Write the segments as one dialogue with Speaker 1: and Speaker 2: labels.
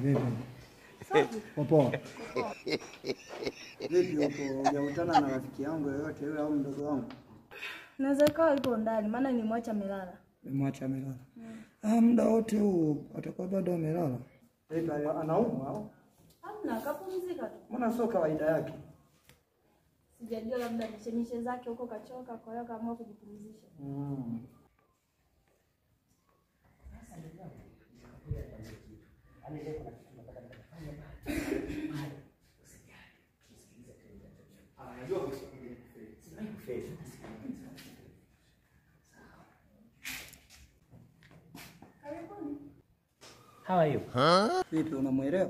Speaker 1: Vipi? Popo. Vipi hapo? Hujakutana na rafiki yangu yoyote yule au mdogo wangu?
Speaker 2: Naweza kaa yupo ndani maana nilimwacha amelala.
Speaker 1: Nimemwacha amelala. Muda wote huu atakuwa bado amelala. Vipi anaumwa au?
Speaker 2: Hamna, kapumzika tu.
Speaker 1: Mbona sio kawaida yake?
Speaker 2: Sijajua labda mishemishe zake huko kachoka kwa hiyo kaamua kujipumzisha.
Speaker 3: How are you?
Speaker 1: Vipi unamuelewa?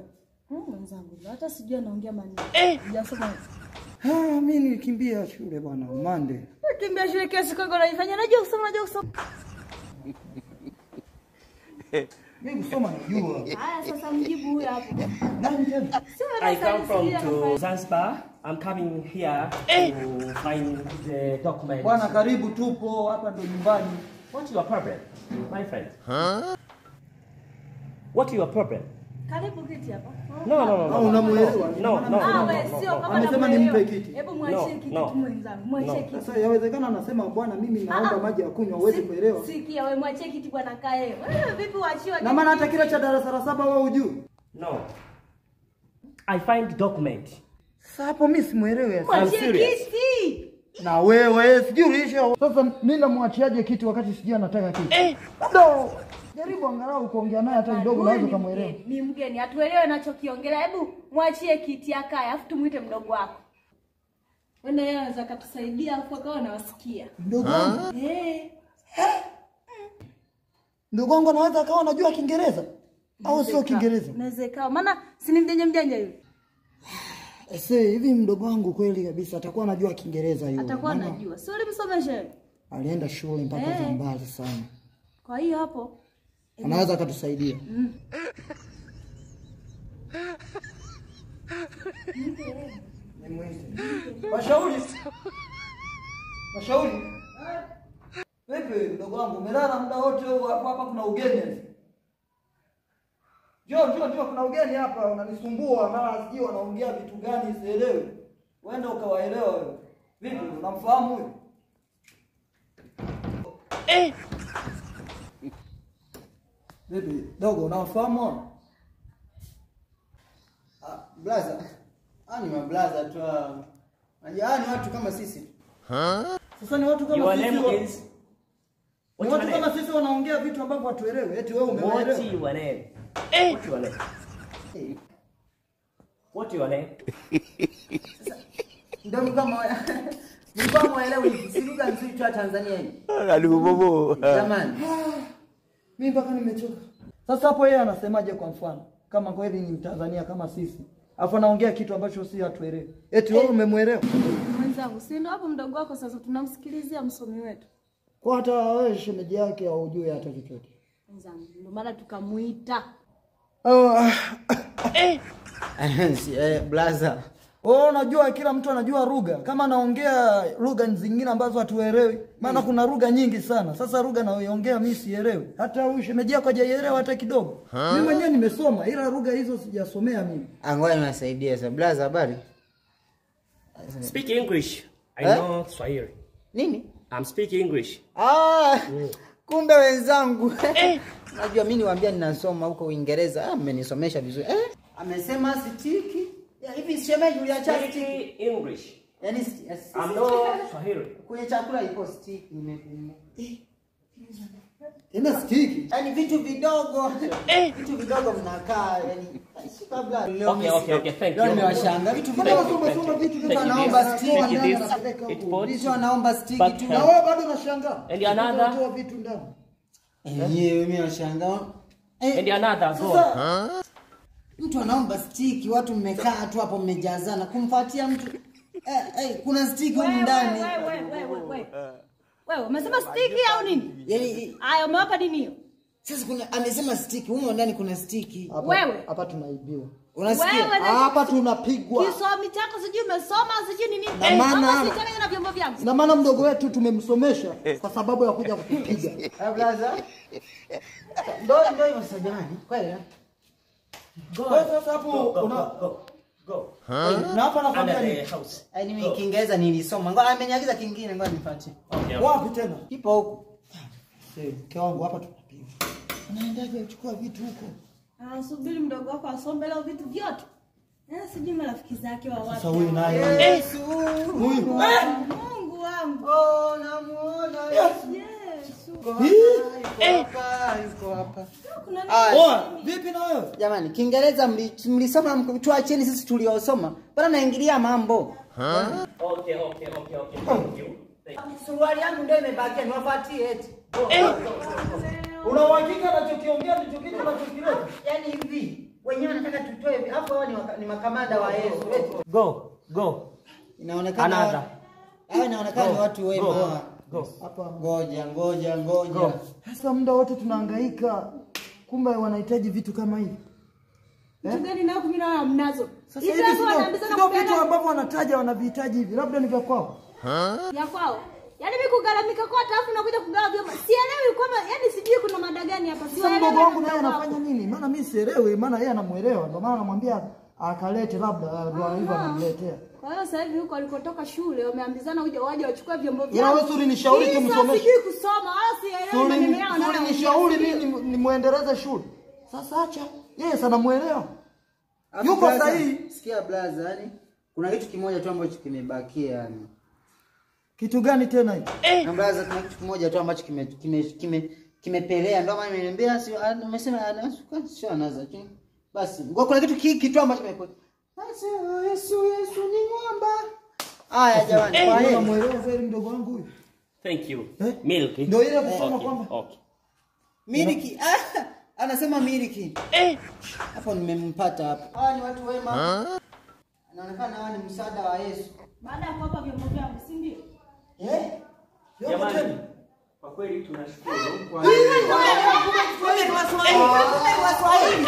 Speaker 2: Mwenzangu, hata sijui anaongea maneno. Hujasoma.
Speaker 1: Mimi nilikimbia shule bwana, Monday.
Speaker 2: Kimbia shule kiasi kwa unafanya najua kusoma.
Speaker 1: Mimi kusoma najua.
Speaker 2: Haya sasa mjibu huyu hapo.
Speaker 1: Nani tena?
Speaker 3: I come from to Zanzibar. I'm coming here to find the document.
Speaker 1: Bwana karibu tupo hapa ndo nyumbani.
Speaker 3: What's your problem, my friend? What's your problem?
Speaker 2: Karibu kiti hapa.
Speaker 3: No.
Speaker 1: Unamuelewa?
Speaker 3: No.
Speaker 2: Wewe sio kama
Speaker 1: amesema nimpe kiti.
Speaker 2: Hebu mwachie kiti tu mwenzangu. Mwachie kiti.
Speaker 1: Sasa yawezekana anasema bwana mimi naomba maji ya kunywa uweze kuelewa.
Speaker 2: Sikia wewe mwachie kiti bwana kae. Wewe vipi uachiwa?
Speaker 1: Na maana hata kile cha darasa la 7 wewe hujui.
Speaker 3: No. I find document.
Speaker 1: Sasa hapo mimi simuelewi.
Speaker 2: Mwachie kiti.
Speaker 1: Na wewe sijui ulisha. Sasa mimi namwachiaje kiti wakati sijui anataka kiti? No. Jaribu angalau kuongea naye hata kidogo naweza kumuelewa.
Speaker 2: Ni mgeni, atuelewe anachokiongelea. Hebu mwachie kiti akae, afu tumuite mdogo wako. Wenda yeye anaweza kutusaidia afu akawa anawasikia.
Speaker 1: Mdogo wangu? Mdogo wangu anaweza akawa anajua Kiingereza au sio Kiingereza?
Speaker 2: Naweza ikawa. Maana si ni mjanja yule.
Speaker 1: Hivi mdogo wangu kweli kabisa atakuwa anajua Kiingereza yule.
Speaker 2: Atakuwa anajua. Sio ulimsomesha?
Speaker 1: Alienda shule mpaka za mbali sana.
Speaker 2: Kwa hiyo hapo
Speaker 1: anaweza akatusaidia. Washauri. Vipi mdogo wangu umelala muda wote huu hapa kuna ugeni. Njoo kuna ugeni hapa unanisumbua mara sijui wanaongea vitu gani sielewi. Uende ukawaelewa wewe. Vipi unamfahamu huyu? Vipi dogo unafahamu?
Speaker 4: Blaza. Ni mablaza tu. Najua ni watu kama sisi.
Speaker 1: Sasa ni watu kama sisi.
Speaker 3: Your name is
Speaker 1: Watu kama sisi wanaongea vitu ambavyo hatuelewi. Eti wewe umeelewa.
Speaker 3: What's your name? What's your name? What's your name?
Speaker 4: Ndio kama nilikuwa muelewi hivi. Si lugha nzuri tu ya Tanzania hii.
Speaker 1: Bobo.
Speaker 4: Jamani.
Speaker 1: Mimi mpaka nimechoka. Sasa hapo yeye anasemaje kwa mfano? Kama kweli ni Mtanzania kama sisi. Alafu anaongea kitu ambacho si hatuelewi. Eti wewe umemuelewa?
Speaker 2: mwenzangu, si ndio hapo mdogo wako sasa tunamsikilizia msomi wetu.
Speaker 1: Kwa hata wewe shemeji yake au ujue hata chochote.
Speaker 2: Mwenzangu, ndio maana tukamuita.
Speaker 4: Blaza.
Speaker 1: Unajua kila mtu anajua lugha. Kama anaongea lugha zingine ambazo hatuelewi, maana kuna lugha nyingi sana. Sasa lugha anayoongea mimi sielewi. Hata huyu shemeji yako hajaelewa hata kidogo. Mimi mwenyewe nimesoma ila lugha hizo sijasomea mimi.
Speaker 4: Ngoja niwasaidie sasa. Blaza, habari?
Speaker 3: Speak English. I know Swahili.
Speaker 4: Nini?
Speaker 3: I'm speaking English.
Speaker 4: Kumbe wenzangu. Unajua mimi niwaambia ninasoma huko Uingereza. Mmenisomesha vizuri. Amesema stiki. Ya hivi shemeji uliacha
Speaker 3: Speak English.
Speaker 4: Yaani
Speaker 3: I'm no Swahili.
Speaker 4: kwenye chakula iko stiki nimepima.
Speaker 1: Tena stiki.
Speaker 4: Yaani vitu vidogo. Vitu vidogo mnakaa yani shika bla.
Speaker 3: Okay, thank
Speaker 4: Leo
Speaker 3: you.
Speaker 4: nimewashanga vitu vidogo.
Speaker 1: Soma vitu
Speaker 4: Vitu anaomba stiki. Vitu anaomba stiki tu.
Speaker 1: Na wewe bado unashangaa.
Speaker 3: And another.
Speaker 1: Unatoa vitu ndani.
Speaker 4: Yeye mimi nashangaa.
Speaker 3: And another go.
Speaker 4: Mtu anaomba stiki, watu mmekaa tu hapo mmejazana kumfuatia mtu. Kuna stiki huko ndani.
Speaker 2: Wewe umesema stiki au nini?
Speaker 4: Yaani
Speaker 2: Aya, umewapa nini hiyo?
Speaker 4: sasa kuna amesema stiki, huko ndani kuna stiki.
Speaker 2: Wewe
Speaker 1: Hapa tunaibiwa.
Speaker 4: Unasikia?
Speaker 1: Hapa tunapigwa.
Speaker 2: Kisomi chako sijui umesoma sijui nini.
Speaker 1: maana-
Speaker 2: Sijui na vyombo vyangu.
Speaker 1: Ina maana mdogo wetu tumemsomesha kwa sababu ya kuja kutupiga.
Speaker 4: Blaza. Ndio hiyo sasa jamani. Kweli?
Speaker 3: Go.
Speaker 1: Kwa sasa hapo
Speaker 3: Go.
Speaker 1: na hapa nakwambia
Speaker 3: Under
Speaker 1: ni
Speaker 3: the house.
Speaker 4: Yaani mimi Kiingereza nilisoma. Ngoja ameniagiza kingine ngoja nipatie.
Speaker 3: Okay.
Speaker 1: wapi tena?
Speaker 4: Kipo huko.
Speaker 1: Mke wangu hapa tunapiga. Unaendaje kuchukua vitu huko?
Speaker 2: Subiri mdogo wako asombe leo vitu vyote. Sijui marafiki zake wa wapi.
Speaker 1: Sasa huyu naye.
Speaker 4: Yesu.
Speaker 1: Huyu.
Speaker 2: Mungu wangu.
Speaker 4: Oh, namuona Yesu. Yuko hapa.
Speaker 2: Kuna
Speaker 1: Oa, vipi na wewe?
Speaker 4: Jamani, Kiingereza mlisoma tuacheni sisi tuliosoma. Bana naingilia mambo.
Speaker 3: Okay. Thank you.
Speaker 4: Suruali yangu ndio imebakia niwafuatie eti.
Speaker 1: Una uhakika anachokiongea ndicho kitu anachokileta?
Speaker 4: Yaani hivi, wenyewe wanataka tutoe hivi. Hapo hao ni makamanda wa Yesu. Eti.
Speaker 3: Go.
Speaker 4: Inaonekana
Speaker 3: Another.
Speaker 4: hao inaonekana ni watu wema.
Speaker 3: Go.
Speaker 1: Hapa.
Speaker 4: Ngoja.
Speaker 1: Sasa muda wote tunahangaika. Kumbe wanahitaji vitu kama hivi.
Speaker 2: vitu gani nao mimi naona mnazo.
Speaker 1: Sasa hivi ndio vitu ambavyo wanataja wanavihitaji hivi. Labda ni vya kwao.
Speaker 2: Ya kwao. Yaani mimi kugaramika kwa tafu na kuja kugawa vyombo. Sielewi kwamba yaani sijui kuna mada gani hapa.
Speaker 1: Sasa mdogo wangu naye anafanya nini? Maana mimi sielewi, maana yeye anamuelewa. Ndio maana namwambia akalete labda ndio hivyo anamletea.
Speaker 2: Kwa hiyo sasa hivi huko alikotoka shule wameambizana uje waje wachukue vyombo vyao.
Speaker 1: Ila wewe ulinishauri tumsomeshe.
Speaker 2: Sijui kusoma wala sielewi maneno yao na.
Speaker 1: Ulinishauri mimi nimuendeleze shule. Sasa acha. Yeye sana muelewa. Yuko sahihi.
Speaker 4: Sikia blaza, yani kuna kitu kimoja tu ambacho kimebakia yani.
Speaker 1: Kitu gani tena hicho?
Speaker 4: Na blaza kuna kitu kimoja tu ambacho kimepelea ndio maana nimeniambia umesema sio anaza tu. Basi, kuna kitu ambacho kimepotea. Yesu ni mwamba. Haya jamani, kwa hiyo
Speaker 1: unamuelewa kweli mdogo wangu huyu?
Speaker 3: Thank you. Milk.
Speaker 1: Ndio ile kusema kwamba
Speaker 3: Okay.
Speaker 4: miliki. Anasema miliki. Hapo nimempata hapo. Hawa ni watu wema. Anaonekana hawa ni msaada wa Yesu.
Speaker 2: Baada ya kuwapa vyombo vyao, si ndio?
Speaker 3: Jamani, kwa kweli tunashukuru kwa
Speaker 1: Swahili.